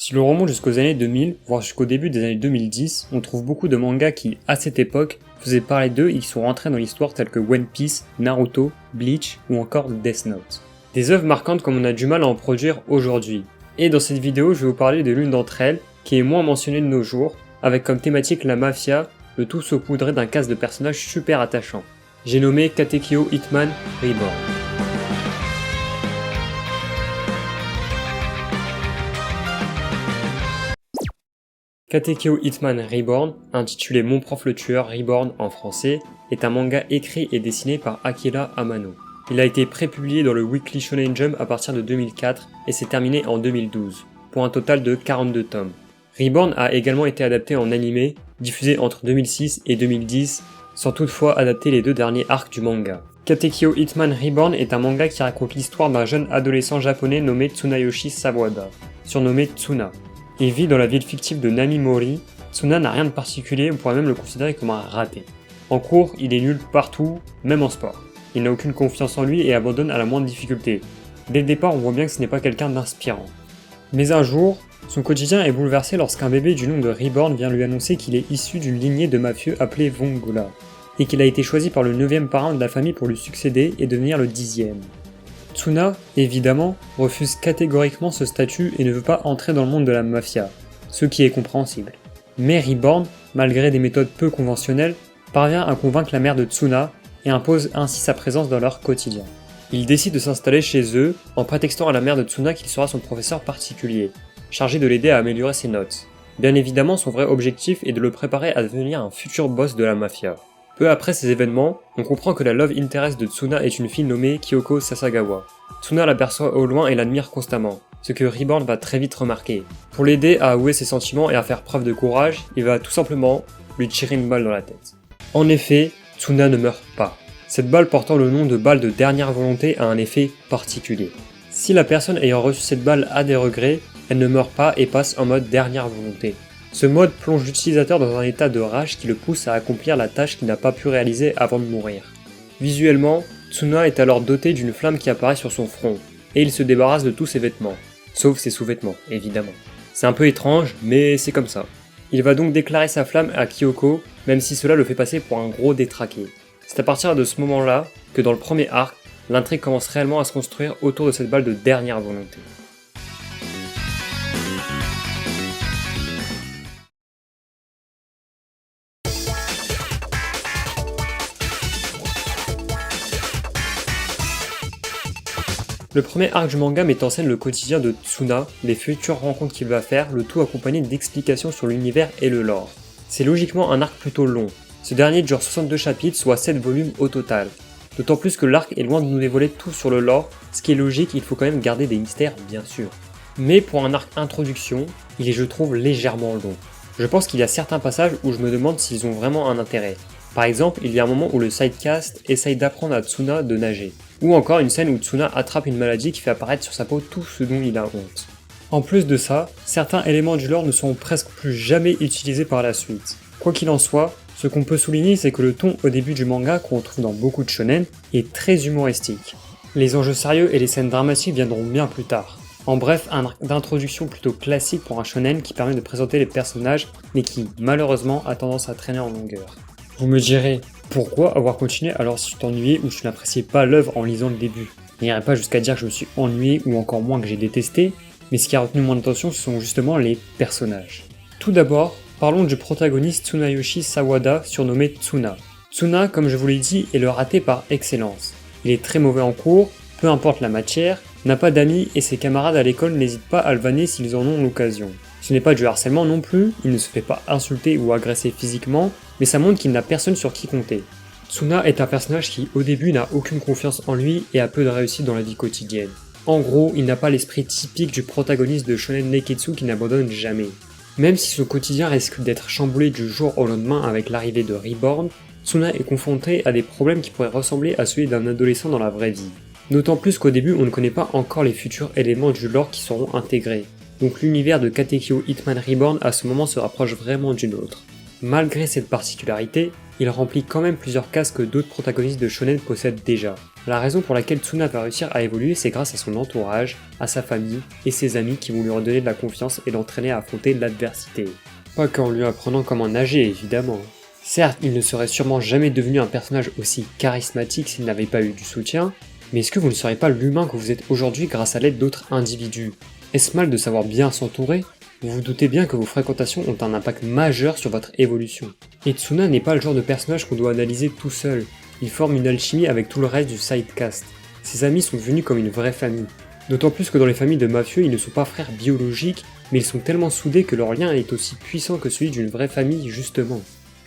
Si l'on remonte jusqu'aux années 2000, voire jusqu'au début des années 2010, on trouve beaucoup de mangas qui, à cette époque, faisaient parler d'eux et qui sont rentrés dans l'histoire tels que One Piece, Naruto, Bleach ou encore Death Note. Des œuvres marquantes comme on a du mal à en produire aujourd'hui. Et dans cette vidéo, je vais vous parler de l'une d'entre elles, qui est moins mentionnée de nos jours, avec comme thématique la mafia, le tout saupoudré d'un cast de personnages super attachants. J'ai nommé Katekyo Hitman Reborn. Katekyo Hitman Reborn, intitulé Mon prof le tueur Reborn en français, est un manga écrit et dessiné par Akira Amano. Il a été prépublié dans le Weekly Shonen Jump à partir de 2004 et s'est terminé en 2012, pour un total de 42 tomes. Reborn a également été adapté en animé, diffusé entre 2006 et 2010, sans toutefois adapter les deux derniers arcs du manga. Katekyo Hitman Reborn est un manga qui raconte l'histoire d'un jeune adolescent japonais nommé Tsunayoshi Sawada, surnommé Tsuna. Il vit dans la ville fictive de Namimori. Tsuna n'a rien de particulier, on pourrait même le considérer comme un raté. En cours, il est nul partout, même en sport. Il n'a aucune confiance en lui et abandonne à la moindre difficulté. Dès le départ, on voit bien que ce n'est pas quelqu'un d'inspirant. Mais un jour, son quotidien est bouleversé lorsqu'un bébé du nom de Reborn vient lui annoncer qu'il est issu d'une lignée de mafieux appelée Vongola, et qu'il a été choisi par le 9e parrain de la famille pour lui succéder et devenir le 10e. Tsuna, évidemment, refuse catégoriquement ce statut et ne veut pas entrer dans le monde de la mafia, ce qui est compréhensible. Mais Reborn, malgré des méthodes peu conventionnelles, parvient à convaincre la mère de Tsuna et impose ainsi sa présence dans leur quotidien. Il décide de s'installer chez eux en prétextant à la mère de Tsuna qu'il sera son professeur particulier, chargé de l'aider à améliorer ses notes. Bien évidemment, son vrai objectif est de le préparer à devenir un futur boss de la mafia. Peu après ces événements, on comprend que la love interest de Tsuna est une fille nommée Kyoko Sasagawa. Tsuna l'aperçoit au loin et l'admire constamment, ce que Reborn va très vite remarquer. Pour l'aider à avouer ses sentiments et à faire preuve de courage, il va tout simplement lui tirer une balle dans la tête. En effet, Tsuna ne meurt pas. Cette balle portant le nom de balle de dernière volonté a un effet particulier. Si la personne ayant reçu cette balle a des regrets, elle ne meurt pas et passe en mode dernière volonté. Ce mode plonge l'utilisateur dans un état de rage qui le pousse à accomplir la tâche qu'il n'a pas pu réaliser avant de mourir. Visuellement, Tsuna est alors doté d'une flamme qui apparaît sur son front, et il se débarrasse de tous ses vêtements, sauf ses sous-vêtements, évidemment. C'est un peu étrange, mais c'est comme ça. Il va donc déclarer sa flamme à Kyoko, même si cela le fait passer pour un gros détraqué. C'est à partir de ce moment-là que dans le premier arc, l'intrigue commence réellement à se construire autour de cette balle de dernière volonté. Le premier arc du manga met en scène le quotidien de Tsuna, les futures rencontres qu'il va faire, le tout accompagné d'explications sur l'univers et le lore. C'est logiquement un arc plutôt long. Ce dernier dure 62 chapitres, soit 7 volumes au total. D'autant plus que l'arc est loin de nous dévoiler tout sur le lore, ce qui est logique, il faut quand même garder des mystères bien sûr. Mais pour un arc introduction, il est je trouve légèrement long. Je pense qu'il y a certains passages où je me demande s'ils ont vraiment un intérêt. Par exemple, il y a un moment où le sidecast essaye d'apprendre à Tsuna de nager. Ou encore une scène où Tsuna attrape une maladie qui fait apparaître sur sa peau tout ce dont il a honte. En plus de ça, certains éléments du lore ne seront presque plus jamais utilisés par la suite. Quoi qu'il en soit, ce qu'on peut souligner c'est que le ton au début du manga qu'on retrouve dans beaucoup de shonen est très humoristique. Les enjeux sérieux et les scènes dramatiques viendront bien plus tard. En bref, un arc d'introduction plutôt classique pour un shonen qui permet de présenter les personnages mais qui, malheureusement, a tendance à traîner en longueur. Vous me direz, pourquoi avoir continué alors si tu t'ennuyais ou tu n'appréciais pas l'œuvre en lisant le début? Je n'irai pas jusqu'à dire que je me suis ennuyé ou encore moins que j'ai détesté, mais ce qui a retenu mon attention ce sont justement les personnages. Tout d'abord, parlons du protagoniste Tsunayoshi Sawada, surnommé Tsuna. Tsuna, comme je vous l'ai dit, est le raté par excellence. Il est très mauvais en cours, peu importe la matière, n'a pas d'amis et ses camarades à l'école n'hésitent pas à le vanner s'ils en ont l'occasion. Ce n'est pas du harcèlement non plus, il ne se fait pas insulter ou agresser physiquement, mais ça montre qu'il n'a personne sur qui compter. Tsuna est un personnage qui au début n'a aucune confiance en lui et a peu de réussite dans la vie quotidienne. En gros, il n'a pas l'esprit typique du protagoniste de Shonen Neketsu qui n'abandonne jamais. Même si son quotidien risque d'être chamboulé du jour au lendemain avec l'arrivée de Reborn, Tsuna est confronté à des problèmes qui pourraient ressembler à celui d'un adolescent dans la vraie vie. D'autant plus qu'au début on ne connaît pas encore les futurs éléments du lore qui seront intégrés. Donc l'univers de Katekyo Hitman Reborn à ce moment se rapproche vraiment du nôtre. Malgré cette particularité, il remplit quand même plusieurs cases que d'autres protagonistes de shonen possèdent déjà. La raison pour laquelle Tsuna va réussir à évoluer, c'est grâce à son entourage, à sa famille et ses amis qui vont lui redonner de la confiance et l'entraîner à affronter l'adversité. Pas qu'en lui apprenant comment nager, évidemment. Certes, il ne serait sûrement jamais devenu un personnage aussi charismatique s'il n'avait pas eu du soutien, mais est-ce que vous ne serez pas l'humain que vous êtes aujourd'hui grâce à l'aide d'autres individus? Est-ce mal de savoir bien s'entourer? Vous vous doutez bien que vos fréquentations ont un impact majeur sur votre évolution. Et Tsuna n'est pas le genre de personnage qu'on doit analyser tout seul. Il forme une alchimie avec tout le reste du sidecast. Ses amis sont devenus comme une vraie famille. D'autant plus que dans les familles de mafieux, ils ne sont pas frères biologiques, mais ils sont tellement soudés que leur lien est aussi puissant que celui d'une vraie famille justement.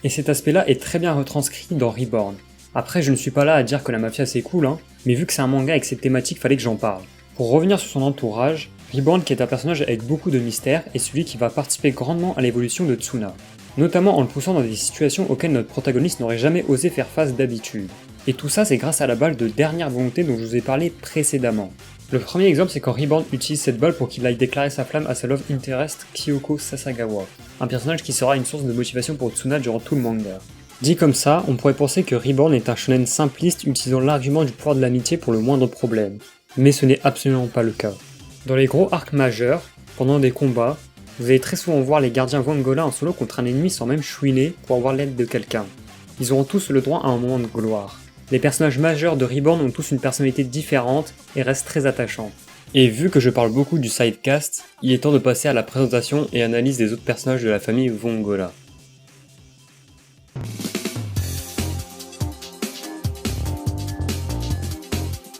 Et cet aspect-là est très bien retranscrit dans Reborn. Après, je ne suis pas là à dire que la mafia c'est cool, mais vu que c'est un manga avec cette thématique, fallait que j'en parle. Pour revenir sur son entourage, Reborn, qui est un personnage avec beaucoup de mystère, est celui qui va participer grandement à l'évolution de Tsuna, notamment en le poussant dans des situations auxquelles notre protagoniste n'aurait jamais osé faire face d'habitude. Et tout ça, c'est grâce à la balle de dernière volonté dont je vous ai parlé précédemment. Le premier exemple, c'est quand Reborn utilise cette balle pour qu'il aille déclarer sa flamme à sa love interest Kyoko Sasagawa, un personnage qui sera une source de motivation pour Tsuna durant tout le manga. Dit comme ça, on pourrait penser que Reborn est un shonen simpliste utilisant l'argument du pouvoir de l'amitié pour le moindre problème, mais ce n'est absolument pas le cas. Dans les gros arcs majeurs, pendant des combats, vous allez très souvent voir les gardiens Vongola en solo contre un ennemi sans même chouiner pour avoir l'aide de quelqu'un. Ils auront tous le droit à un moment de gloire. Les personnages majeurs de Reborn ont tous une personnalité différente et restent très attachants. Et vu que je parle beaucoup du sidecast, il est temps de passer à la présentation et analyse des autres personnages de la famille Vongola.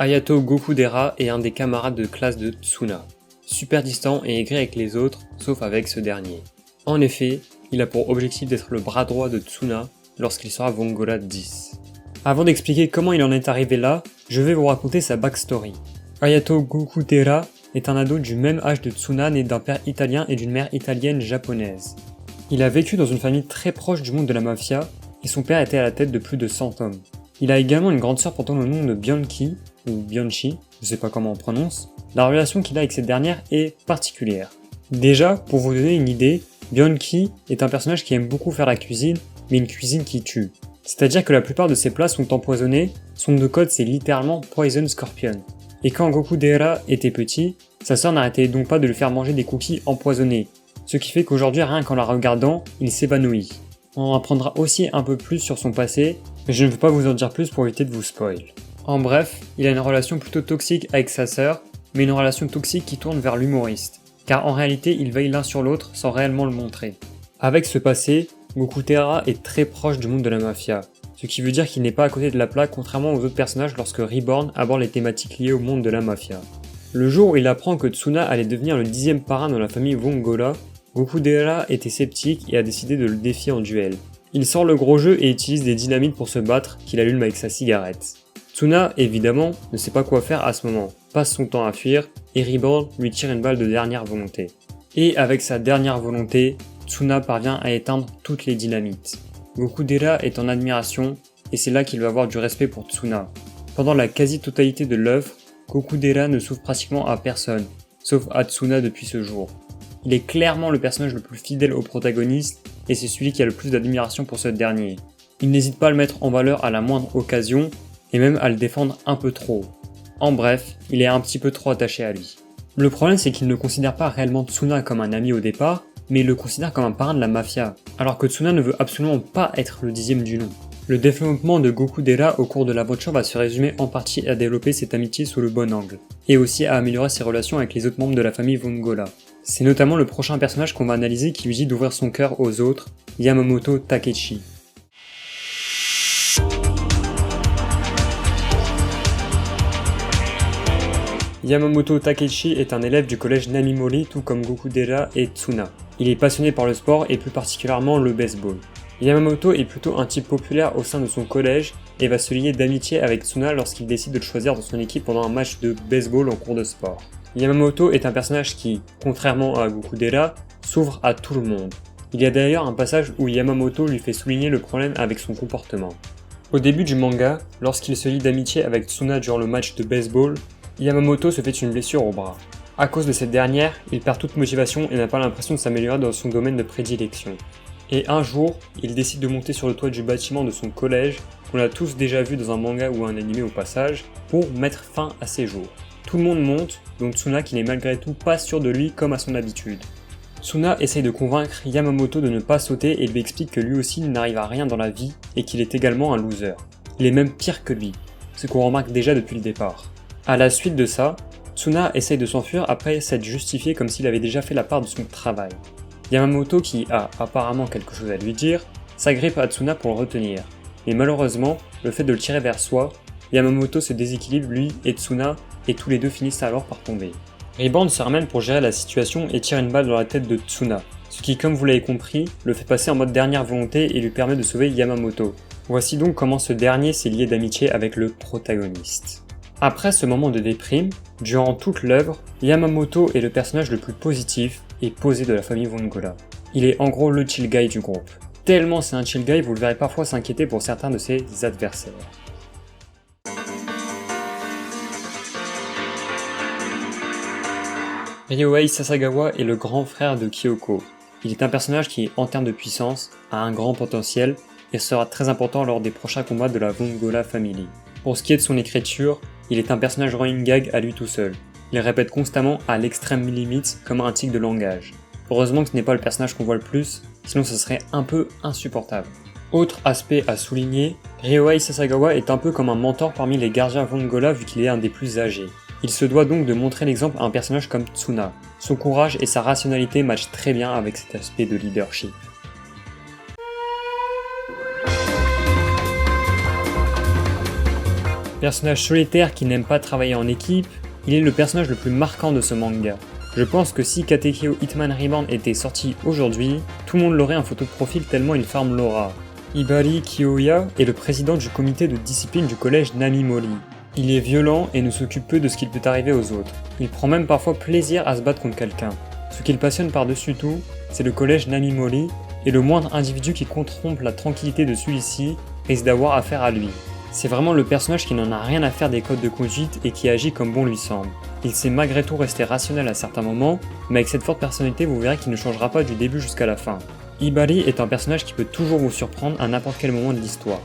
Hayato Gokudera est un des camarades de classe de Tsuna, super distant et aigri avec les autres, sauf avec ce dernier. En effet, il a pour objectif d'être le bras droit de Tsuna lorsqu'il sera Vongola 10. Avant d'expliquer comment il en est arrivé là, je vais vous raconter sa backstory. Hayato Gokudera est un ado du même âge de Tsuna, né d'un père italien et d'une mère italienne japonaise. Il a vécu dans une famille très proche du monde de la mafia, et son père était à la tête de plus de 100 hommes. Il a également une grande sœur portant le nom de Bianchi, ou Bianchi, je sais pas comment on prononce. La relation qu'il a avec cette dernière est particulière. Déjà, pour vous donner une idée, Bianchi est un personnage qui aime beaucoup faire la cuisine, mais une cuisine qui tue. C'est-à-dire que la plupart de ses plats sont empoisonnés, son nom de code c'est littéralement Poison Scorpion. Et quand Gokudera était petit, sa sœur n'arrêtait donc pas de lui faire manger des cookies empoisonnés, ce qui fait qu'aujourd'hui rien qu'en la regardant, il s'évanouit. On en apprendra aussi un peu plus sur son passé, mais je ne veux pas vous en dire plus pour éviter de vous spoil. En bref, il a une relation plutôt toxique avec sa sœur, mais une relation toxique qui tourne vers l'humoriste, car en réalité ils veillent l'un sur l'autre sans réellement le montrer. Avec ce passé, Gokudera est très proche du monde de la mafia, ce qui veut dire qu'il n'est pas à côté de la plaque contrairement aux autres personnages lorsque Reborn aborde les thématiques liées au monde de la mafia. Le jour où il apprend que Tsuna allait devenir le 10e parrain dans la famille Vongola, Gokudera était sceptique et a décidé de le défier en duel. Il sort le gros jeu et utilise des dynamites pour se battre, qu'il allume avec sa cigarette. Tsuna, évidemment, ne sait pas quoi faire à ce moment, passe son temps à fuir, et Reborn lui tire une balle de dernière volonté. Et avec sa dernière volonté, Tsuna parvient à éteindre toutes les dynamites. Gokudera est en admiration, et c'est là qu'il va avoir du respect pour Tsuna. Pendant la quasi-totalité de l'œuvre, Gokudera ne souffre pratiquement à personne, sauf à Tsuna depuis ce jour. Il est clairement le personnage le plus fidèle au protagoniste, et c'est celui qui a le plus d'admiration pour ce dernier. Il n'hésite pas à le mettre en valeur à la moindre occasion, et même à le défendre un peu trop. En bref, il est un petit peu trop attaché à lui. Le problème c'est qu'il ne considère pas réellement Tsuna comme un ami au départ, mais il le considère comme un parrain de la mafia, alors que Tsuna ne veut absolument pas être le 10e du nom. Le développement de Gokudera au cours de l'aventure va se résumer en partie à développer cette amitié sous le bon angle, et aussi à améliorer ses relations avec les autres membres de la famille Vongola. C'est notamment le prochain personnage qu'on va analyser qui lui dit d'ouvrir son cœur aux autres, Yamamoto Takeshi. Yamamoto Takeshi est un élève du collège Namimori tout comme Gokudera et Tsuna. Il est passionné par le sport et plus particulièrement le baseball. Yamamoto est plutôt un type populaire au sein de son collège et va se lier d'amitié avec Tsuna lorsqu'il décide de le choisir dans son équipe pendant un match de baseball en cours de sport. Yamamoto est un personnage qui, contrairement à Gokudera, s'ouvre à tout le monde. Il y a d'ailleurs un passage où Yamamoto lui fait souligner le problème avec son comportement. Au début du manga, lorsqu'il se lie d'amitié avec Tsuna durant le match de baseball, Yamamoto se fait une blessure au bras. À cause de cette dernière, il perd toute motivation et n'a pas l'impression de s'améliorer dans son domaine de prédilection. Et un jour, il décide de monter sur le toit du bâtiment de son collège, qu'on a tous déjà vu dans un manga ou un animé au passage, pour mettre fin à ses jours. Tout le monde monte, dont Tsuna qui n'est malgré tout pas sûr de lui comme à son habitude. Tsuna essaye de convaincre Yamamoto de ne pas sauter et lui explique que lui aussi n'arrive à rien dans la vie et qu'il est également un loser. Il est même pire que lui, ce qu'on remarque déjà depuis le départ. À la suite de ça, Tsuna essaye de s'enfuir après s'être justifié comme s'il avait déjà fait la part de son travail. Yamamoto, qui a apparemment quelque chose à lui dire, s'agrippe à Tsuna pour le retenir. Mais malheureusement, le fait de le tirer vers soi, Yamamoto se déséquilibre lui et Tsuna, et tous les deux finissent alors par tomber. Reborn se ramène pour gérer la situation et tire une balle dans la tête de Tsuna, ce qui, comme vous l'avez compris, le fait passer en mode dernière volonté et lui permet de sauver Yamamoto. Voici donc comment ce dernier s'est lié d'amitié avec le protagoniste. Après ce moment de déprime, durant toute l'œuvre, Yamamoto est le personnage le plus positif et posé de la famille Vongola. Il est en gros le chill guy du groupe. Tellement c'est un chill guy, vous le verrez parfois s'inquiéter pour certains de ses adversaires. Ryohei Sasagawa est le grand frère de Kyoko. Il est un personnage qui, en termes de puissance, a un grand potentiel et sera très important lors des prochains combats de la Vongola Family. Pour ce qui est de son écriture, il est un personnage running gag à lui tout seul. Il répète constamment à l'extrême limite comme un tic de langage. Heureusement que ce n'est pas le personnage qu'on voit le plus, sinon ce serait un peu insupportable. Autre aspect à souligner, Ryohei Sasagawa est un peu comme un mentor parmi les gardiens Vongola vu qu'il est un des plus âgés. Il se doit donc de montrer l'exemple à un personnage comme Tsuna. Son courage et sa rationalité matchent très bien avec cet aspect de leadership. Personnage solitaire qui n'aime pas travailler en équipe, il est le personnage le plus marquant de ce manga. Je pense que si Katekyo Hitman Reborn était sorti aujourd'hui, tout le monde l'aurait en photo de profil tellement il farme l'aura. Hibari Kiyoya est le président du comité de discipline du collège Namimori. Il est violent et ne s'occupe peu de ce qu'il peut arriver aux autres. Il prend même parfois plaisir à se battre contre quelqu'un. Ce qui le passionne par-dessus tout, c'est le collège Namimori, et le moindre individu qui contrompe la tranquillité de celui-ci risque d'avoir affaire à lui. C'est vraiment le personnage qui n'en a rien à faire des codes de conduite et qui agit comme bon lui semble. Il sait malgré tout rester rationnel à certains moments, mais avec cette forte personnalité vous verrez qu'il ne changera pas du début jusqu'à la fin. Hibari est un personnage qui peut toujours vous surprendre à n'importe quel moment de l'histoire.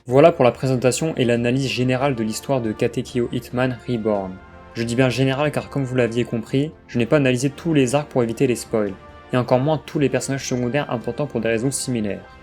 Voilà pour la présentation et l'analyse générale de l'histoire de Katekyo Hitman Reborn. Je dis bien général car comme vous l'aviez compris, je n'ai pas analysé tous les arcs pour éviter les spoils, et encore moins tous les personnages secondaires importants pour des raisons similaires.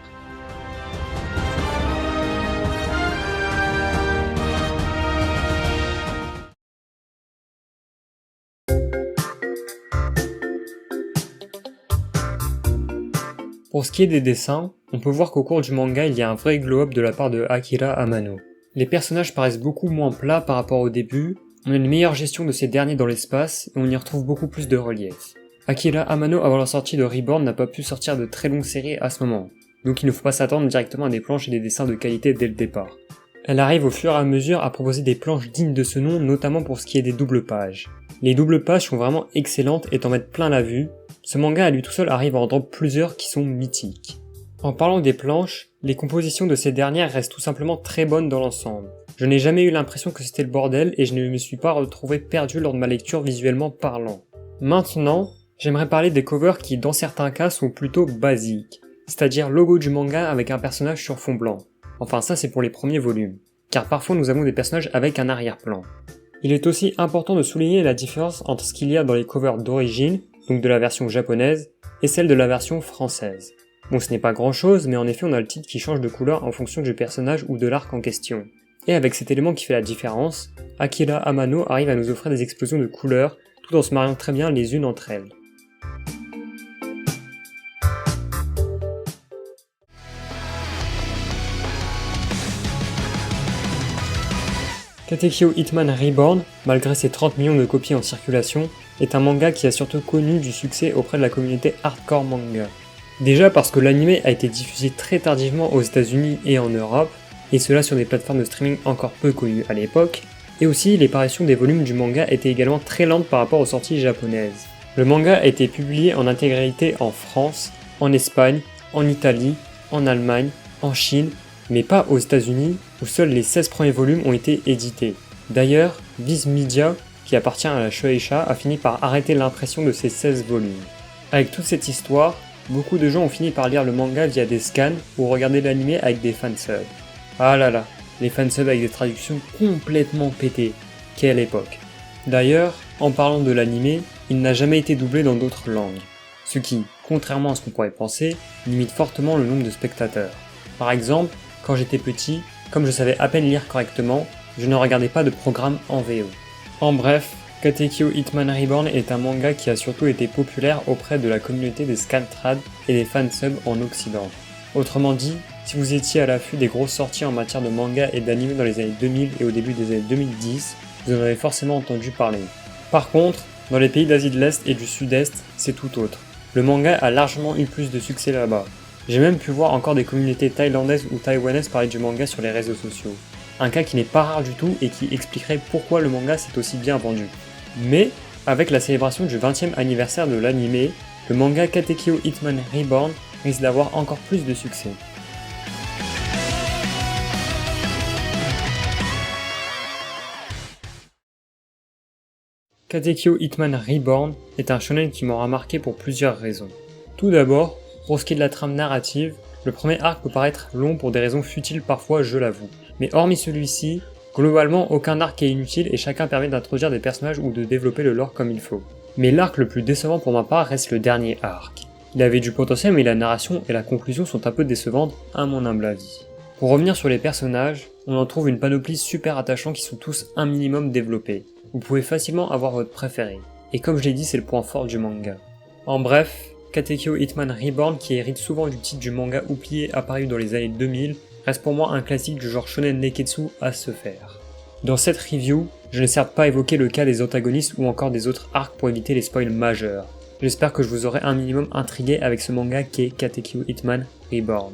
Pour ce qui est des dessins, on peut voir qu'au cours du manga il y a un vrai glow-up de la part de Akira Amano. Les personnages paraissent beaucoup moins plats par rapport au début, on a une meilleure gestion de ces derniers dans l'espace et on y retrouve beaucoup plus de relief. Akira Amano avant la sortie de Reborn n'a pas pu sortir de très longues séries à ce moment, donc il ne faut pas s'attendre directement à des planches et des dessins de qualité dès le départ. Elle arrive au fur et à mesure à proposer des planches dignes de ce nom, notamment pour ce qui est des doubles pages. Les doubles pages sont vraiment excellentes et t'en mettent plein la vue. Ce manga à lui tout seul arrive à en drop plusieurs qui sont mythiques. En parlant des planches, les compositions de ces dernières restent tout simplement très bonnes dans l'ensemble. Je n'ai jamais eu l'impression que c'était le bordel et je ne me suis pas retrouvé perdu lors de ma lecture visuellement parlant. Maintenant, j'aimerais parler des covers qui dans certains cas sont plutôt basiques, c'est-à-dire logo du manga avec un personnage sur fond blanc. Enfin ça c'est pour les premiers volumes, car parfois nous avons des personnages avec un arrière-plan. Il est aussi important de souligner la différence entre ce qu'il y a dans les covers d'origine, donc de la version japonaise, et celle de la version française. Bon, ce n'est pas grand chose, mais en effet on a le titre qui change de couleur en fonction du personnage ou de l'arc en question. Et avec cet élément qui fait la différence, Akira Amano arrive à nous offrir des explosions de couleurs, tout en se mariant très bien les unes entre elles. Katekyo Hitman Reborn, malgré ses 30 millions de copies en circulation, est un manga qui a surtout connu du succès auprès de la communauté hardcore manga. Déjà parce que l'anime a été diffusé très tardivement aux États-Unis et en Europe, et cela sur des plateformes de streaming encore peu connues à l'époque, et aussi les parutions des volumes du manga étaient également très lentes par rapport aux sorties japonaises. Le manga a été publié en intégralité en France, en Espagne, en Italie, en Allemagne, en Chine, mais pas aux États-Unis où seuls les 16 premiers volumes ont été édités. D'ailleurs, Viz Media, qui appartient à la Shueisha, a fini par arrêter l'impression de ces 16 volumes. Avec toute cette histoire, beaucoup de gens ont fini par lire le manga via des scans ou regarder l'anime avec des fansubs. Ah là là, les fansubs avec des traductions complètement pétées. Quelle époque. D'ailleurs, en parlant de l'anime, il n'a jamais été doublé dans d'autres langues. Ce qui, contrairement à ce qu'on pourrait penser, limite fortement le nombre de spectateurs. Par exemple, quand j'étais petit, comme je savais à peine lire correctement, je ne regardais pas de programme en VO. En bref, Katekyo Hitman Reborn est un manga qui a surtout été populaire auprès de la communauté des scantrad et des fansubs en Occident. Autrement dit, si vous étiez à l'affût des grosses sorties en matière de manga et d'anime dans les années 2000 et au début des années 2010, vous en avez forcément entendu parler. Par contre, dans les pays d'Asie de l'Est et du Sud-Est, c'est tout autre. Le manga a largement eu plus de succès là-bas. J'ai même pu voir encore des communautés thaïlandaises ou taïwanaises parler du manga sur les réseaux sociaux. Un cas qui n'est pas rare du tout et qui expliquerait pourquoi le manga s'est aussi bien vendu. Mais, avec la célébration du 20e anniversaire de l'anime, le manga Katekyo Hitman Reborn risque d'avoir encore plus de succès. Katekyo Hitman Reborn est un shonen qui m'aura marqué pour plusieurs raisons. Tout d'abord, pour ce qui est de la trame narrative, le premier arc peut paraître long pour des raisons futiles parfois, je l'avoue. Mais hormis celui-ci, globalement aucun arc est inutile et chacun permet d'introduire des personnages ou de développer le lore comme il faut. Mais l'arc le plus décevant pour ma part reste le dernier arc. Il avait du potentiel mais la narration et la conclusion sont un peu décevantes à mon humble avis. Pour revenir sur les personnages, on en trouve une panoplie super attachants qui sont tous un minimum développés. Vous pouvez facilement avoir votre préféré. Et comme je l'ai dit, c'est le point fort du manga. En bref, Katekyo Hitman Reborn, qui hérite souvent du titre du manga oublié apparu dans les années 2000, reste pour moi un classique du genre shonen neketsu à se faire. Dans cette review, je n'ai certes pas évoqué le cas des antagonistes ou encore des autres arcs pour éviter les spoils majeurs. J'espère que je vous aurai un minimum intrigué avec ce manga qu'est Katekyo Hitman Reborn.